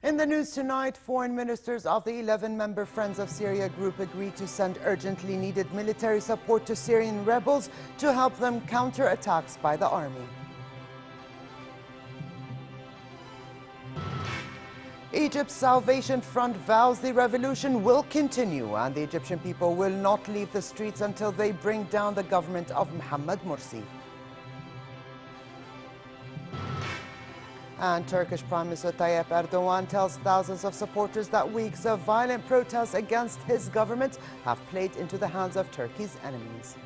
In the news tonight, foreign ministers of the 11-member Friends of Syria group agreed to send urgently needed military support to Syrian rebels to help them counter attacks by the army. Egypt's Salvation Front vows the revolution will continue and the Egyptian people will not leave the streets until they bring down the government of Mohammed Morsi. And Turkish Prime Minister Tayyip Erdogan tells thousands of supporters that weeks of violent protests against his government have played into the hands of Turkey's enemies.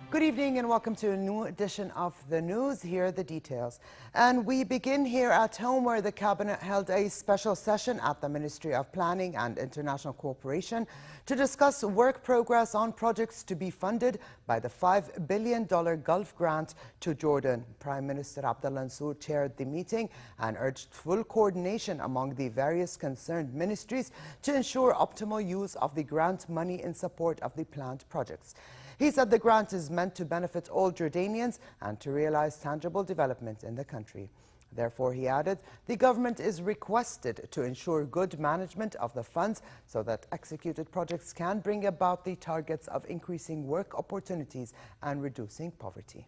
Good evening and welcome to a new edition of the news. Here are the details. And we begin here at home, where the Cabinet held a special session at the Ministry of Planning and International Cooperation to discuss work progress on projects to be funded by the $5 billion Gulf grant to Jordan. Prime Minister Abdullah Mansour chaired the meeting and urged full coordination among the various concerned ministries to ensure optimal use of the grant money in support of the planned projects. He said the grant is meant to benefit all Jordanians and to realize tangible development in the country. Therefore, he added, the government is requested to ensure good management of the funds so that executed projects can bring about the targets of increasing work opportunities and reducing poverty.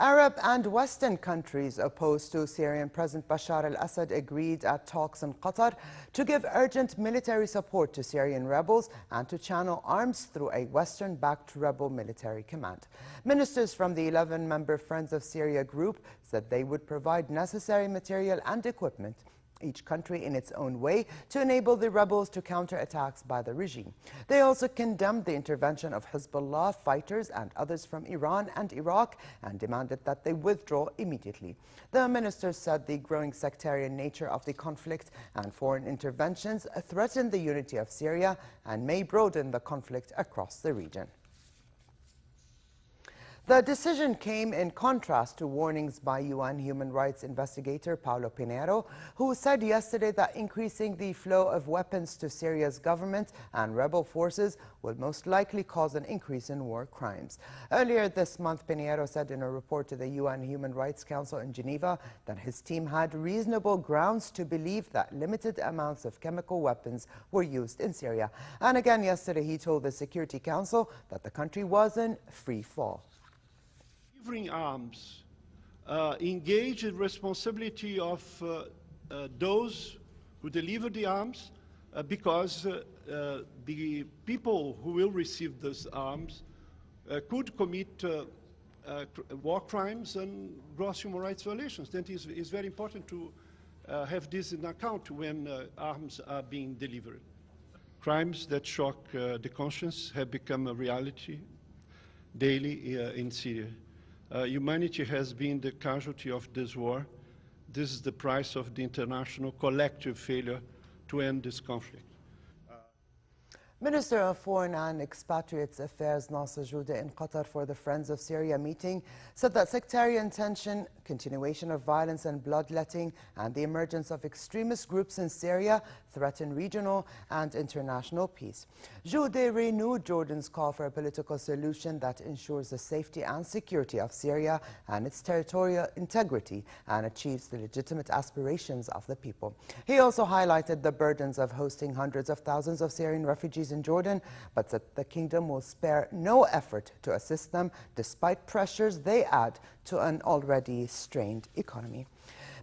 Arab and Western countries opposed to Syrian President Bashar al-Assad agreed at talks in Qatar to give urgent military support to Syrian rebels and to channel arms through a Western-backed rebel military command. Ministers from the 11-member Friends of Syria group said they would provide necessary material and equipment, each country in its own way, to enable the rebels to counter attacks by the regime. They also condemned the intervention of Hezbollah fighters and others from Iran and Iraq and demanded that they withdraw immediately. The ministers said the growing sectarian nature of the conflict and foreign interventions threaten the unity of Syria and may broaden the conflict across the region. The decision came in contrast to warnings by UN human rights investigator Paulo Pinheiro, who said yesterday that increasing the flow of weapons to Syria's government and rebel forces will most likely cause an increase in war crimes. Earlier this month, Pinheiro said in a report to the UN Human Rights Council in Geneva that his team had reasonable grounds to believe that limited amounts of chemical weapons were used in Syria. And again yesterday, he told the Security Council that the country was in free fall. Delivering arms engage in responsibility of those who deliver the arms because the people who will receive those arms could commit war crimes and gross human rights violations. That is very important to have this in account when arms are being delivered. Crimes that shock the conscience have become a reality daily in Syria. Humanity has been the casualty of this war. This is the price of the international collective failure to end this conflict. Minister of Foreign and Expatriates Affairs Nasser Jouda in Qatar for the Friends of Syria meeting said that sectarian tension, continuation of violence and bloodletting, and the emergence of extremist groups in Syria threaten regional and international peace. Jouda renewed Jordan's call for a political solution that ensures the safety and security of Syria and its territorial integrity and achieves the legitimate aspirations of the people. He also highlighted the burdens of hosting hundreds of thousands of Syrian refugees in Jordan, but said the kingdom will spare no effort to assist them despite pressures they add to an already strained economy.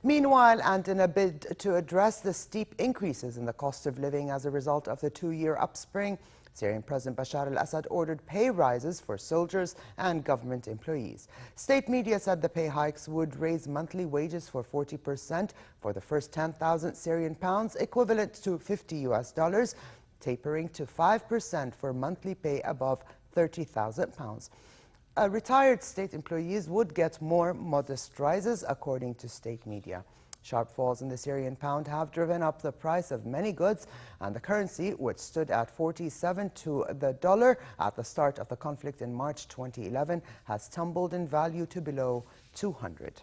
Meanwhile, and in a bid to address the steep increases in the cost of living as a result of the two-year upswing, Syrian President Bashar al-Assad ordered pay rises for soldiers and government employees. State media said the pay hikes would raise monthly wages for 40% for the first 10,000 Syrian pounds, equivalent to $50, tapering to 5% for monthly pay above £30,000. Retired state employees would get more modest rises, according to state media. Sharp falls in the Syrian pound have driven up the price of many goods, and the currency, which stood at 47 to the dollar at the start of the conflict in March 2011, has tumbled in value to below 200.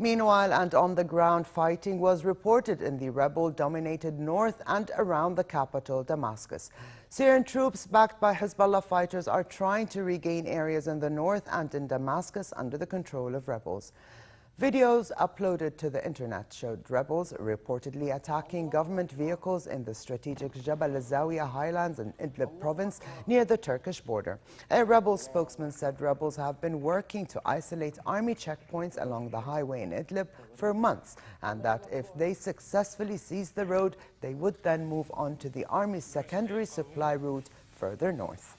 Meanwhile, and on the ground, fighting was reported in the rebel-dominated north and around the capital, Damascus. Syrian troops backed by Hezbollah fighters are trying to regain areas in the north and in Damascus under the control of rebels. Videos uploaded to the internet showed rebels reportedly attacking government vehicles in the strategic Jabal al-Zawiya highlands in Idlib province near the Turkish border. A rebel spokesman said rebels have been working to isolate army checkpoints along the highway in Idlib for months, and that if they successfully seize the road, they would then move on to the army's secondary supply route further north.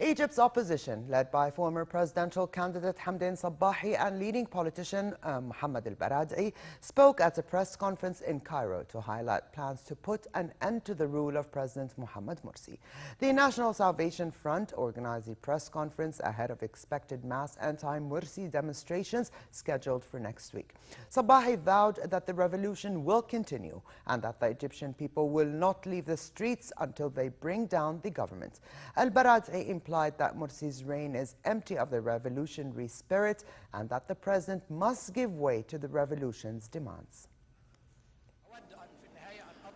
Egypt's opposition, led by former presidential candidate Hamdan Sabbahi and leading politician Mohammed al-Baradei, spoke at a press conference in Cairo to highlight plans to put an end to the rule of President Mohammed Morsi. The National Salvation Front organized a press conference ahead of expected mass anti-Morsi demonstrations scheduled for next week. Sabbahi vowed that the revolution will continue and that the Egyptian people will not leave the streets until they bring down the government. Al-Baradei implied that Morsi's reign is empty of the revolutionary spirit and that the president must give way to the revolution's demands.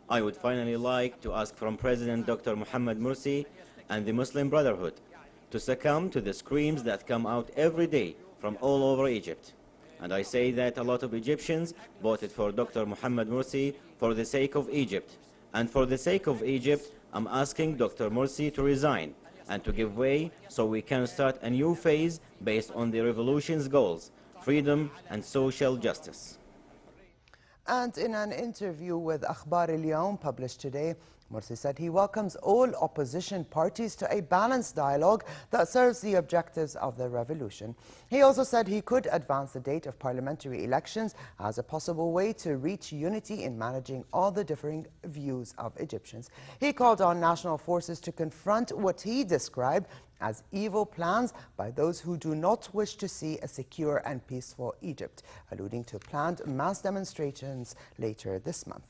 I would finally like to ask from President Dr. Mohammed Morsi and the Muslim Brotherhood to succumb to the screams that come out every day from all over Egypt. And I say that a lot of Egyptians voted for Dr. Mohammed Morsi for the sake of Egypt. And for the sake of Egypt, I'm asking Dr. Morsi to resign and to give way so we can start a new phase based on the revolution's goals, freedom and social justice. And in an interview with Akhbar al-Yawm published today, Morsi said he welcomes all opposition parties to a balanced dialogue that serves the objectives of the revolution. He also said he could advance the date of parliamentary elections as a possible way to reach unity in managing all the differing views of Egyptians. He called on national forces to confront what he described as evil plans by those who do not wish to see a secure and peaceful Egypt, alluding to planned mass demonstrations later this month.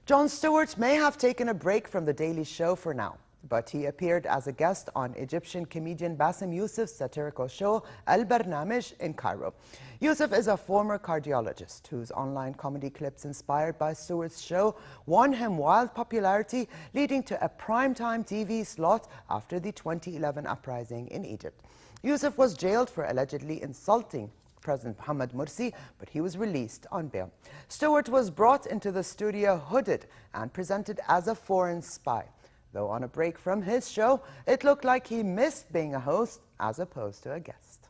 Jon Stewart may have taken a break from The Daily Show for now, but he appeared as a guest on Egyptian comedian Bassem Youssef's satirical show Al-Barnamij in Cairo. Youssef is a former cardiologist whose online comedy clips inspired by Stewart's show won him wild popularity, leading to a primetime TV slot after the 2011 uprising in Egypt. Youssef was jailed for allegedly insulting President Mohammed Morsi, but he was released on bail. Stewart was brought into the studio hooded and presented as a foreign spy. Though on a break from his show, it looked like he missed being a host as opposed to a guest.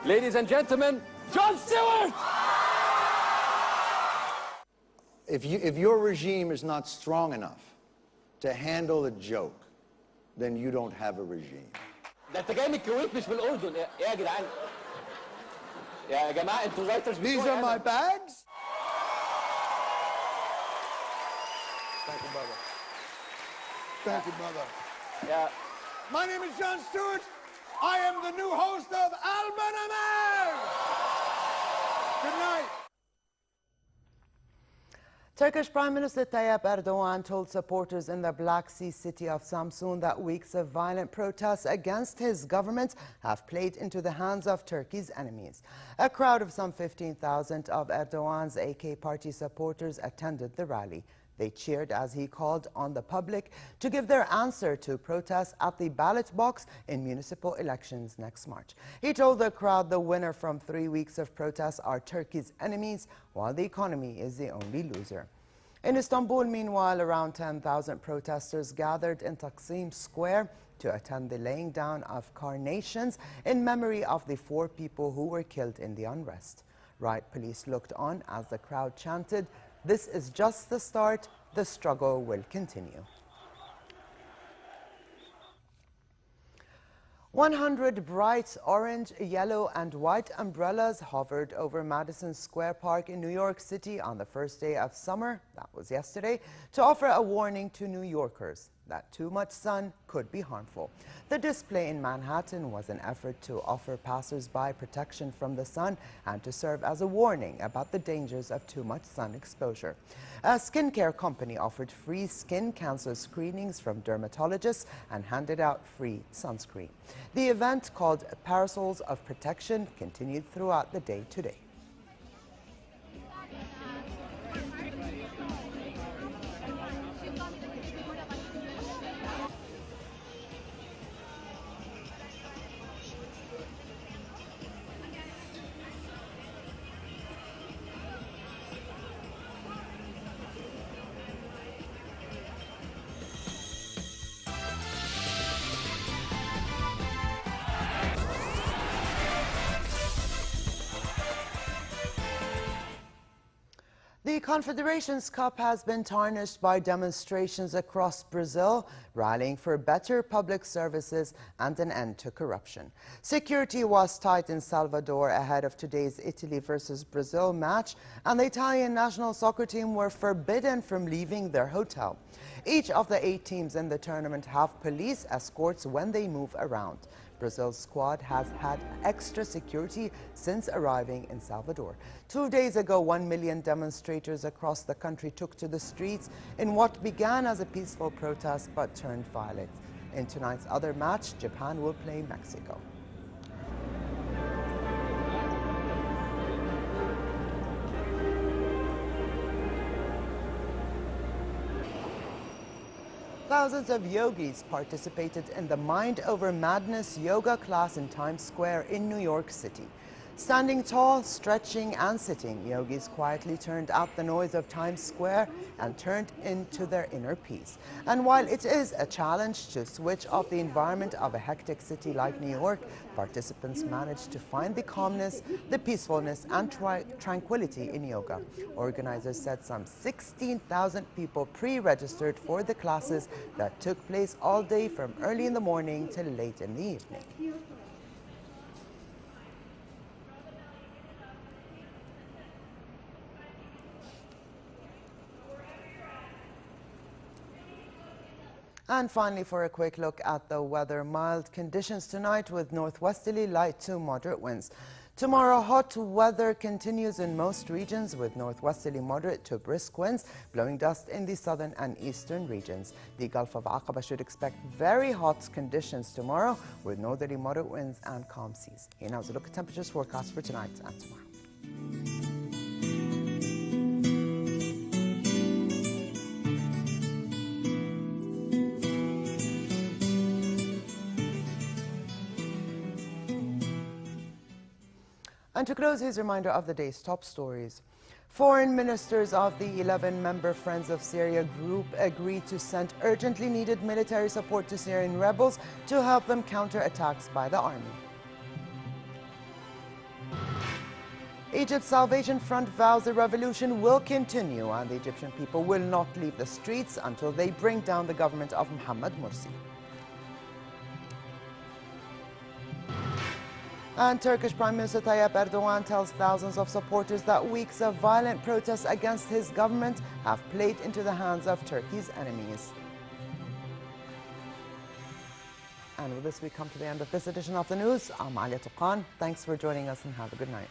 Ladies and gentlemen, Jon Stewart! If your regime is not strong enough to handle a joke, then you don't have a regime. ده انت جاي من الكويت مش من الأردن ايه يا جدعان؟ يا جماعة انتوا رايترز These are my bags? Thank you, brother. Thank you, brother. Yeah. My name is Jon Stewart. I am the new host of Al-Barnamij. Good night. Turkish Prime Minister Tayyip Erdogan told supporters in the Black Sea city of Samsun that weeks of violent protests against his government have played into the hands of Turkey's enemies. A crowd of some 15,000 of Erdogan's AK party supporters attended the rally. They cheered as he called on the public to give their answer to protests at the ballot box in municipal elections next March. He told the crowd the winner from 3 weeks of protests are Turkey's enemies, while the economy is the only loser. In Istanbul, meanwhile, around 10,000 protesters gathered in Taksim Square to attend the laying down of carnations in memory of the 4 people who were killed in the unrest. Riot police looked on as the crowd chanted, "This is just the start, the struggle will continue." 100 bright orange, yellow and white umbrellas hovered over Madison Square Park in New York City on the first day of summer that was yesterday, to offer a warning to New Yorkers that too much sun could be harmful. The display in Manhattan was an effort to offer passers-by protection from the sun and to serve as a warning about the dangers of too much sun exposure. A skincare company offered free skin cancer screenings from dermatologists and handed out free sunscreen. The event, called Parasols of Protection, continued throughout the day today. The Confederations Cup has been tarnished by demonstrations across Brazil, rallying for better public services and an end to corruption. Security was tight in Salvador ahead of today's Italy versus Brazil match, and the Italian national soccer team were forbidden from leaving their hotel. Each of the 8 teams in the tournament have police escorts when they move around. Brazil's squad has had extra security since arriving in Salvador. 2 days ago, 1 million demonstrators across the country took to the streets in what began as a peaceful protest but turned violent. In tonight's other match, Japan will play Mexico. Thousands of yogis participated in the Mind Over Madness yoga class in Times Square in New York City. Standing tall, stretching and sitting, yogis quietly turned out the noise of Times Square and turned into their inner peace. And while it is a challenge to switch off the environment of a hectic city like New York, participants managed to find the calmness, the peacefulness and tranquility in yoga. Organizers said some 16,000 people pre-registered for the classes that took place all day from early in the morning till late in the evening. And finally, for a quick look at the weather, mild conditions tonight with northwesterly light to moderate winds. Tomorrow, hot weather continues in most regions with northwesterly moderate to brisk winds, blowing dust in the southern and eastern regions. The Gulf of Aqaba should expect very hot conditions tomorrow with northerly moderate winds and calm seas. Here now is a look at temperatures forecast for tonight and tomorrow. And to close, here's a reminder of the day's top stories. Foreign ministers of the 11-member Friends of Syria group agreed to send urgently needed military support to Syrian rebels to help them counter attacks by the army. Egypt's Salvation Front vows the revolution will continue and the Egyptian people will not leave the streets until they bring down the government of Mohammed Morsi. And Turkish Prime Minister Tayyip Erdogan tells thousands of supporters that weeks of violent protests against his government have played into the hands of Turkey's enemies. And with this, we come to the end of this edition of the news. I'm Alia Tuqan. Thanks for joining us and have a good night.